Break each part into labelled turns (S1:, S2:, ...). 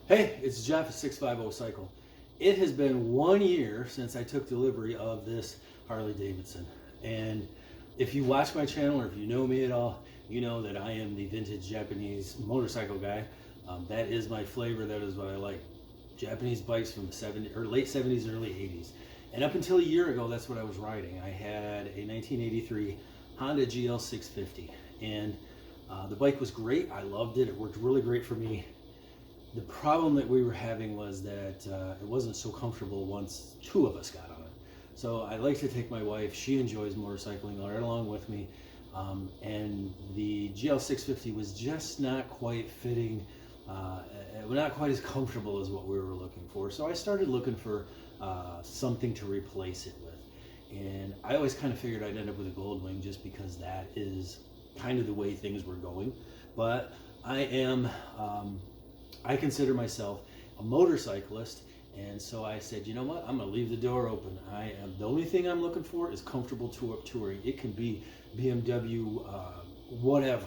S1: Hey, it's Jeff at 650 Cycle. It has been 1 year since I took delivery of this Harley Davidson. And if you watch my channel or if you know me at all, you know that I am the vintage Japanese motorcycle guy. That is my flavor. That is what I like. Japanese bikes from the late 70s, early 80s. And up until a year ago, that's what I was riding. I had a 1983 Honda GL 650. And the bike was great. I loved it. It worked really great for me. The problem that we were having was that it wasn't so comfortable once two of us got on it. So I like to take my wife. She enjoys motorcycling right along with me. And the GL 650 was just not quite fitting, not quite as comfortable as what we were looking for. So I started looking for something to replace it with. And I always kind of figured I'd end up with a Goldwing just because that is kind of the way things were going. But I consider myself a motorcyclist, and so I said, you know what, I'm going to leave the door open. The only thing I'm looking for is comfortable touring. It can be BMW, whatever,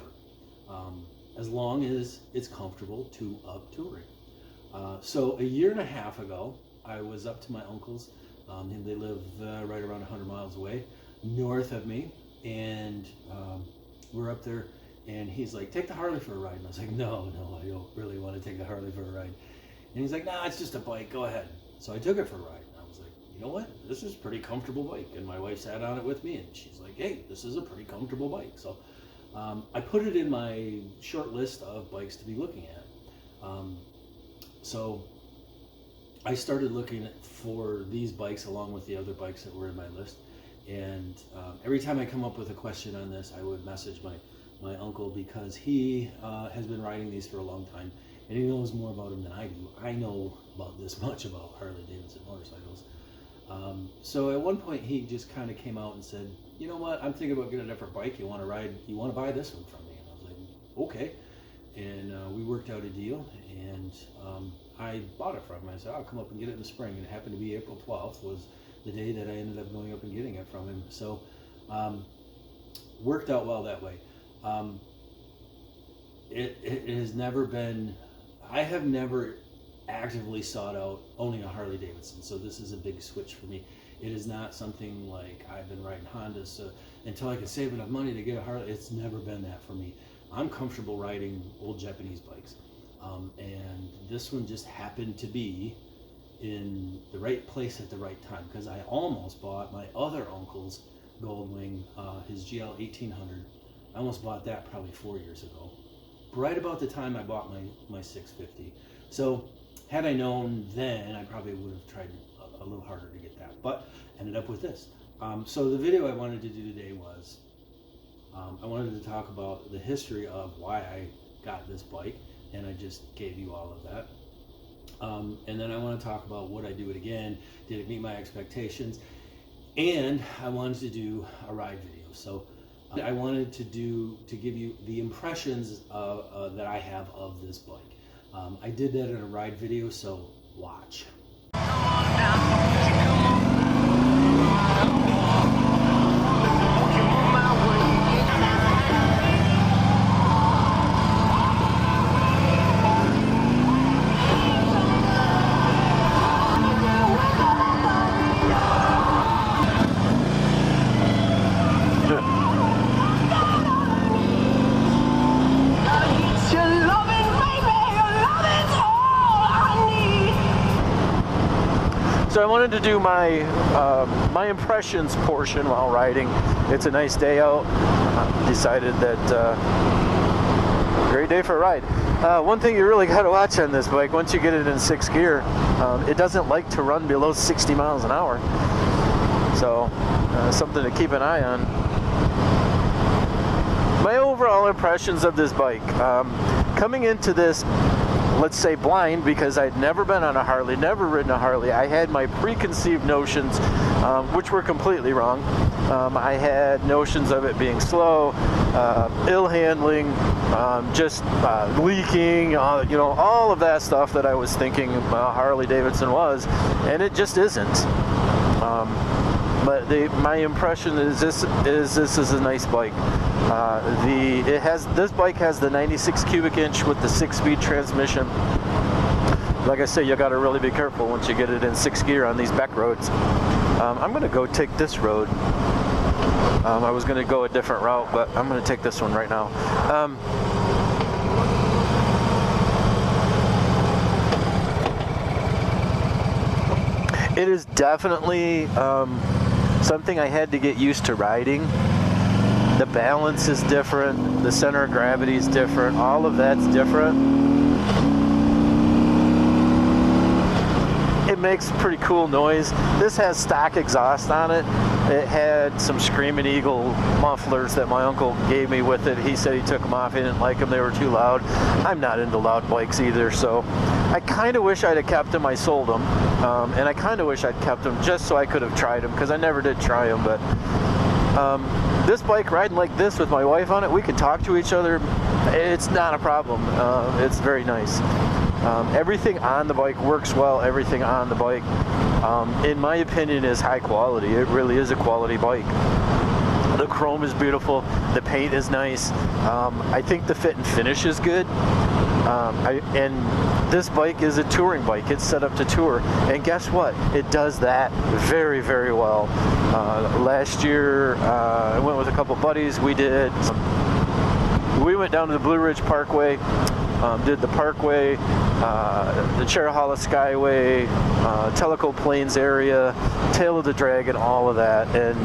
S1: as long as it's comfortable up touring. So a year and a half ago, I was up to my uncle's. They live right around 100 miles away, north of me, and we're up there. And he's like, take the Harley for a ride. And I was like, no, I don't really want to take the Harley for a ride. And he's like, nah, it's just a bike, go ahead. So I took it for a ride. And I was like, you know what? This is a pretty comfortable bike. And my wife sat on it with me, and she's like, hey, this is a pretty comfortable bike. So I put it in my short list of bikes to be looking at. So I started looking for these bikes along with the other bikes that were in my list. And every time I come up with a question on this, I would message my uncle, because he has been riding these for a long time and he knows more about them than I do. I know about this much about Harley Davidson motorcycles. So at one point he just kind of came out and said, you know what, I'm thinking about getting a different bike. You want to buy this one from me? And I was like, okay. And we worked out a deal, and I bought it from him. I said, I'll come up and get it in the spring. And it happened to be April 12th was the day that I ended up going up and getting it from him. So worked out well that way. It has never been, I have never actively sought out owning a Harley Davidson, so this is a big switch for me. It is not something like I've been riding Honda, so until I can save enough money to get a Harley, it's never been that for me. I'm comfortable riding old Japanese bikes, and this one just happened to be in the right place at the right time, because I almost bought my other uncle's Goldwing, his GL 1800. I almost bought that probably 4 years ago, right about the time I bought my 650. So had I known then, I probably would have tried a little harder to get that, but ended up with this. So the video I wanted to do today was, I wanted to talk about the history of why I got this bike, and I just gave you all of that. And then I want to talk about would I do it again? Did it meet my expectations? And I wanted to do a ride video. So I wanted to give you the impressions that I have of this bike. I did that in a ride video, so watch. So I wanted to do my my impressions portion while riding. It's a nice day out. Decided that great day for a ride. One thing you really got to watch on this bike, once you get it in 6th gear, it doesn't like to run below 60 miles an hour. So something to keep an eye on. My overall impressions of this bike, coming into this, let's say blind, because I'd never been on a Harley, never ridden a Harley. I had my preconceived notions, which were completely wrong. I had notions of it being slow, ill handling, just leaking, you know, all of that stuff that I was thinking Harley Davidson was, and it just isn't. But my impression is this is a nice bike. This bike has the 96 cubic inch with the 6-speed transmission.
S2: like I say, you got to really be careful once you get it in 6th gear on these back roads. I'm going to go take this road. I was going to go a different route, but I'm going to take this one right now. It is definitely something I had to get used to riding. The balance is different, the center of gravity is different, all of that's different. It makes pretty cool noise. This has stock exhaust on it. It had some Screaming Eagle mufflers that my uncle gave me with it. He said he took them off, he didn't like them, they were too loud. I'm not into loud bikes either, so I kind of wish I'd have kept them. I sold them, and I kind of wish I'd kept them just so I could have tried them, because I never did try them. But this bike, riding like this with my wife on it, we can talk to each other. It's not a problem. It's very nice. Everything on the bike works well. Everything on the bike, in my opinion, is high quality. It really is a quality bike. The chrome is beautiful. The paint is nice. I think the fit and finish is good. And this bike is a touring bike. It's set up to tour. And guess what? It does that very, very well. Last year, I went with a couple buddies. We went down to the Blue Ridge Parkway. Did the Parkway, the Cherahalla Skyway, Tellico Plains area, Tail of the Dragon, all of that, and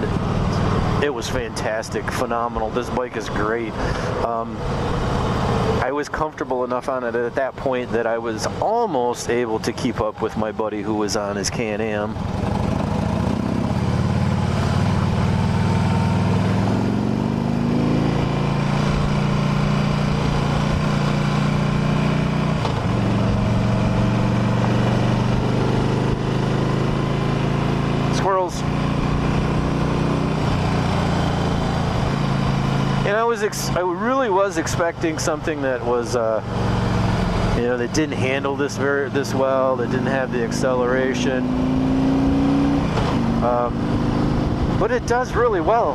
S2: it was fantastic, phenomenal. This bike is great. I was comfortable enough on it at that point that I was almost able to keep up with my buddy who was on his Can-Am. And I really was expecting something that was, that didn't handle this well, that didn't have the acceleration, but it does really well,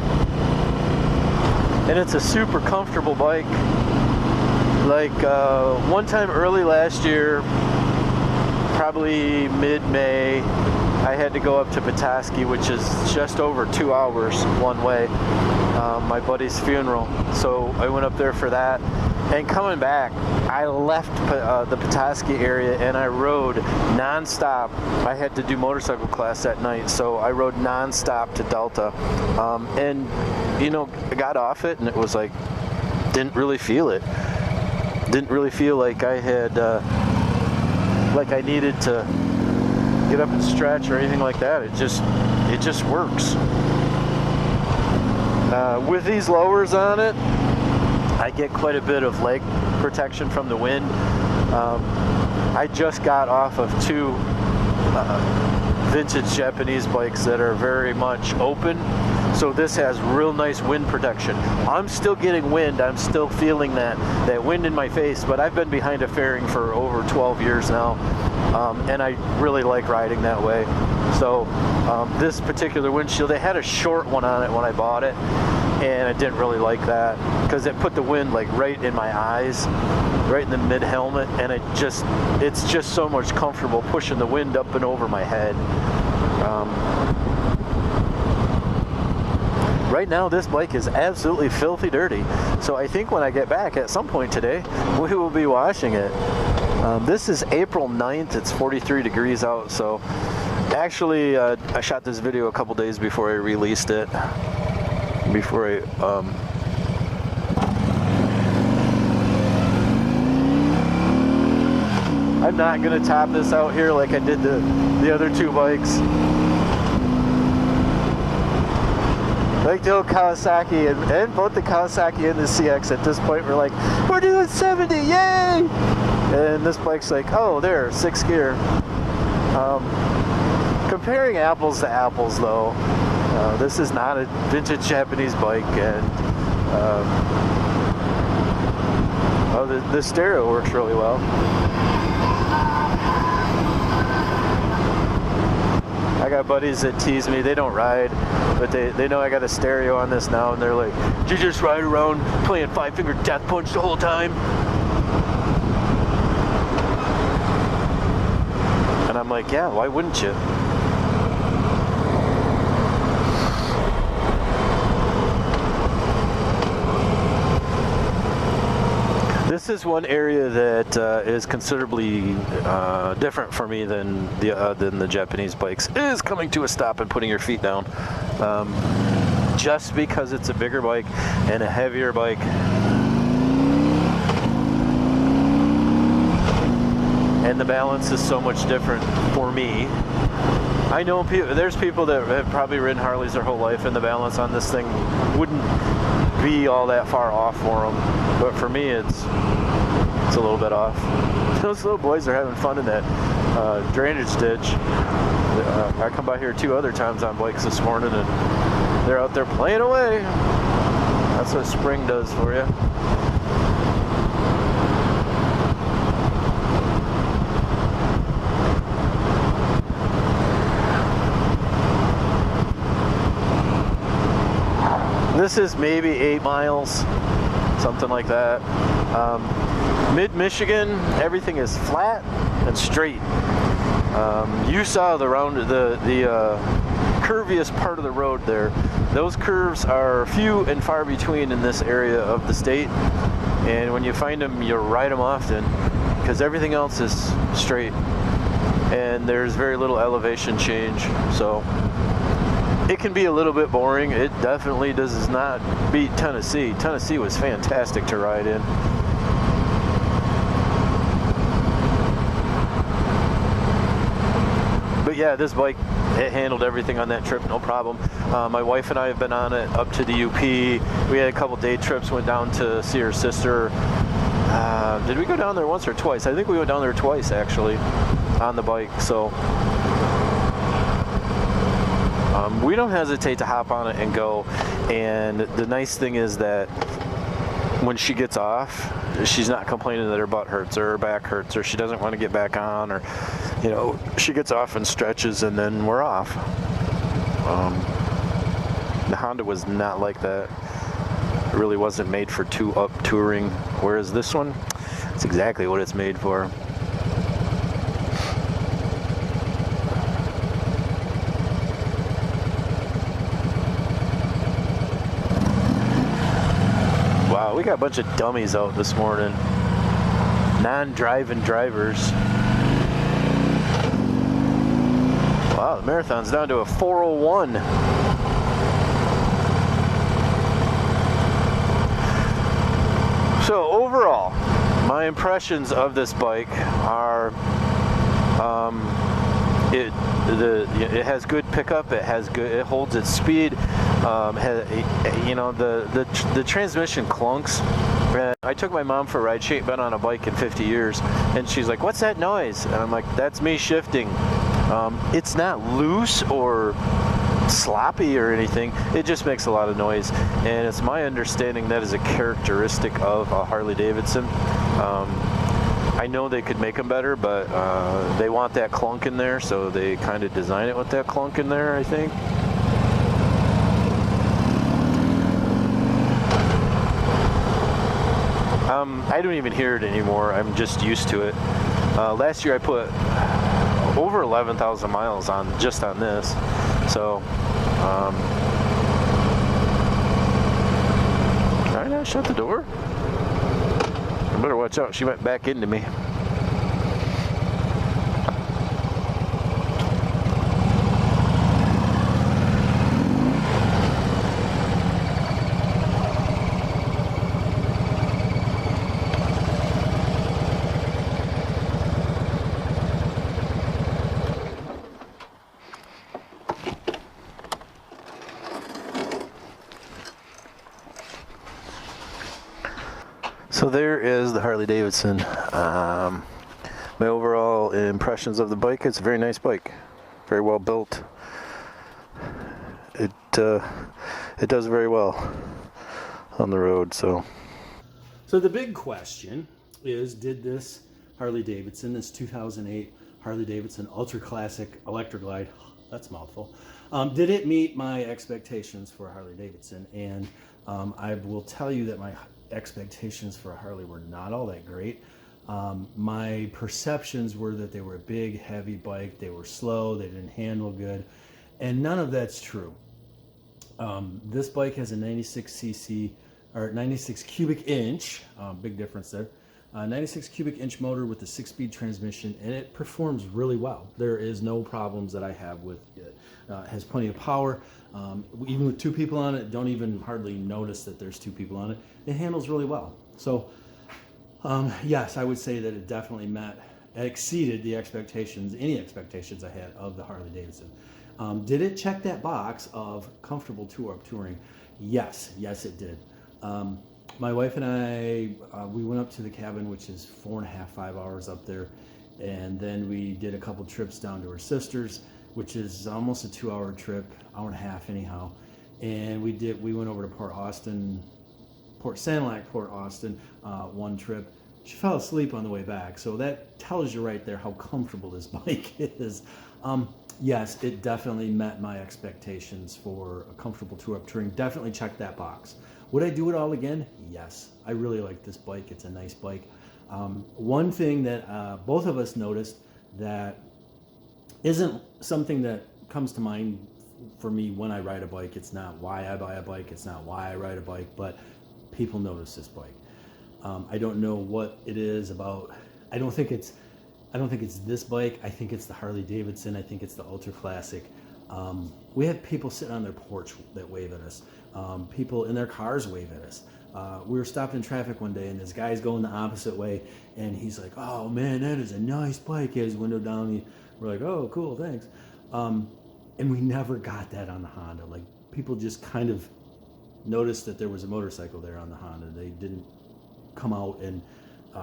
S2: and it's a super comfortable bike. Like one time early last year, probably mid-May, I had to go up to Petoskey, which is just over 2 hours one way, my buddy's funeral. So I went up there for that. And coming back, I left the Petoskey area and I rode nonstop. I had to do motorcycle class that night, so I rode nonstop to Delta. And, I got off it and it was like, didn't really feel it. Didn't really feel like I had, like I needed to get up and stretch or anything like that. It just works. With these lowers on it, I get quite a bit of leg protection from the wind. I just got off of two vintage Japanese bikes that are very much open, so this has real nice wind protection. I'm still getting wind, I'm still feeling that wind in my face, but I've been behind a fairing for over 12 years now, and I really like riding that way. So this particular windshield, it had a short one on it when I bought it, and I didn't really like that because it put the wind like right in my eyes, right in the mid helmet, and it's just so much comfortable pushing the wind up and over my head. Right now this bike is absolutely filthy dirty, so I think when I get back at some point today we will be washing it. This is April 9th, it's 43 degrees out, so actually I shot this video a couple days before I released it. I'm not gonna top this out here like I did the other two bikes. Like the old Kawasaki and both the Kawasaki and the CX at this point were like, we're doing 70, yay! And this bike's like, oh, there, 6th gear. Comparing apples to apples though, this is not a vintage Japanese bike, and the stereo works really well. I got buddies that tease me, they don't ride, but they know I got a stereo on this now, and they're like, did you just ride around playing Five Finger Death Punch the whole time? like, yeah, why wouldn't you? This is one area that is considerably different for me than the Japanese bikes, is coming to a stop and putting your feet down. Just because it's a bigger bike and a heavier bike. And the balance is so much different for me. I know there's people that have probably ridden Harleys their whole life, and the balance on this thing wouldn't be all that far off for them. But for me, it's a little bit off. Those little boys are having fun in that drainage ditch. I come by here 2 other times on bikes this morning, and they're out there playing away. That's what spring does for you. This is maybe 8 miles, something like that. Mid-Michigan, everything is flat and straight. You saw the curviest part of the road there. Those curves are few and far between in this area of the state, and when you find them, you ride them often because everything else is straight and there's very little elevation change. So it can be a little bit boring. It definitely does not beat Tennessee. Tennessee was fantastic to ride in. But yeah, this bike, it handled everything on that trip, no problem. My wife and I have been on it up to the UP. We had a couple day trips, went down to see her sister. Did we go down there once or twice? I think we went down there twice, actually, on the bike. So we don't hesitate to hop on it and go. And the nice thing is that when she gets off, she's not complaining that her butt hurts or her back hurts or she doesn't want to get back on, or, you know, she gets off and stretches and then we're off. The Honda was not like that. It really wasn't made for up touring, whereas this one, it's exactly what it's made for. Wow, we got a bunch of dummies out this morning. Non-driving drivers. Wow, the marathon's down to a 4:01. So overall, my impressions of this bike are, it has good pickup. It holds its speed. You know, the transmission clunks. I took my mom for a ride. She ain't been on a bike in 50 years, and she's like, "What's that noise?" And I'm like, "That's me shifting." It's not loose or sloppy or anything. It just makes a lot of noise, and it's my understanding that is a characteristic of a Harley Davidson. I know they could make them better, but they want that clunk in there, so they kind of design it with that clunk in there, I think. I don't even hear it anymore. I'm just used to it. Last year I put over 11,000 miles on just on this, so all right, shut the door. I better watch out. She went back into me. So there is the Harley Davidson. My overall impressions of the bike, it's a very nice bike. Very well built. It does very well on the road. So
S1: the big question is, did this Harley Davidson, this 2008 Harley Davidson Ultra Classic Electra Glide, that's a mouthful, did it meet my expectations for a Harley Davidson? And I will tell you that my expectations for a Harley were not all that great. My perceptions were that they were a big, heavy bike. They were slow. They didn't handle good. And none of that's true. This bike has a 96 cc or 96 cubic inch, big difference there. 96 cubic inch motor with a 6-speed transmission, and it performs really well. There is no problems that I have with it. It has plenty of power. Even with 2 people on it, don't even hardly notice that there's 2 people on it. It handles really well. So yes, I would say that it definitely exceeded the expectations, any expectations I had of the Harley Davidson. Did it check that box of comfortable touring? Yes, it did. My wife and I, we went up to the cabin, which is 4.5, 5 hours up there. And then we did a couple trips down to her sister's, which is almost a 2-hour trip, 1.5 anyhow. And we went over to Port Sanilac, Port Austin, one trip. She fell asleep on the way back. So that tells you right there how comfortable this bike is. Yes, it definitely met my expectations for a comfortable touring. Definitely checked that box. Would I do it all again? Yes. I really like this bike. It's a nice bike. One thing that both of us noticed that isn't something that comes to mind for me when I ride a bike. It's not why I buy a bike. It's not why I ride a bike, but people notice this bike. I don't know what it is about. I don't think it's this bike. I think it's the Harley Davidson. I think it's the Ultra Classic. We have people sitting on their porch that wave at us. People in their cars wave at us. We were stopped in traffic one day, and this guy's going the opposite way, and he's like, "Oh man, that is a nice bike." He had his window down. We're like, "Oh, cool, thanks." And we never got that on the Honda. Like, people just kind of noticed that there was a motorcycle there on the Honda. They didn't come out and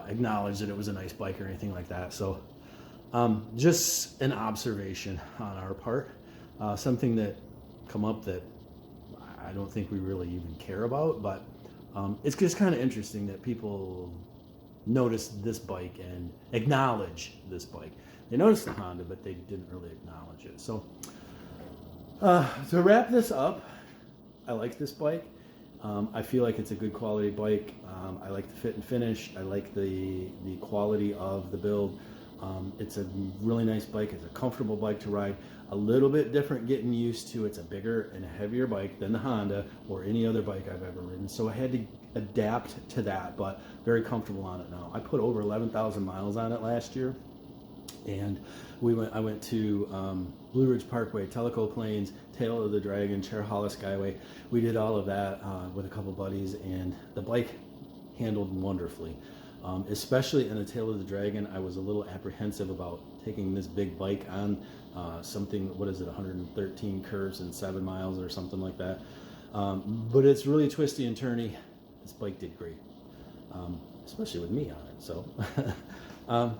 S1: acknowledge that it was a nice bike or anything like that. So just an observation on our part, something that come up that I don't think we really even care about, but it's just kind of interesting that people notice this bike and acknowledge this bike. They noticed the Honda, but they didn't really acknowledge it. So to wrap this up, I like this bike. I feel like it's a good quality bike. I like the fit and finish. I like the quality of the build. It's a really nice bike. It's a comfortable bike to ride. A little bit different getting used to. It's a bigger and a heavier bike than the Honda or any other bike I've ever ridden. So I had to adapt to that, but very comfortable on it now. I put over 11,000 miles on it last year. And I went to Blue Ridge Parkway, Tellico Plains, Tail of the Dragon, Cherahalla Skyway. We did all of that with a couple buddies, and the bike handled wonderfully. Especially in the Tail of the Dragon, I was a little apprehensive about taking this big bike on something, 113 curves in 7 miles or something like that. But it's really twisty and turny. This bike did great, especially with me on it. So.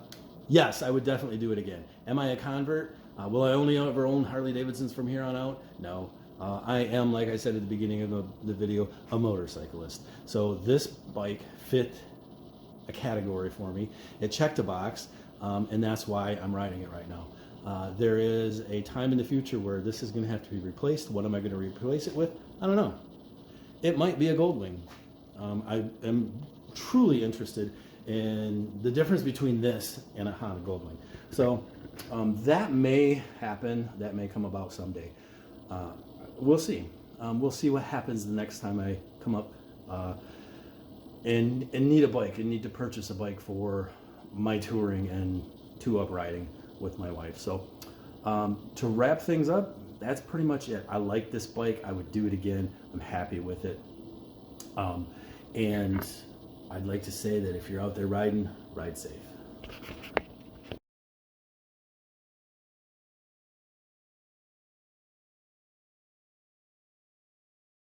S1: Yes, I would definitely do it again. Am I a convert? Will I only ever own Harley Davidsons from here on out? No. I am, like I said at the beginning of the video, a motorcyclist. So this bike fit a category for me. It checked a box, and that's why I'm riding it right now. There is a time in the future where this is going to have to be replaced. What am I going to replace it with? I don't know. It might be a Goldwing. I am truly interested in the difference between this and a Honda Goldwing. So that may happen. That may come about someday. We'll see. We'll see what happens the next time I come up and need a bike and need to purchase a bike for my touring and 2-up riding with my wife. So to wrap things up, that's pretty much it. I like this bike. I would do it again. I'm happy with it. And I'd like to say that if you're out there riding, ride safe.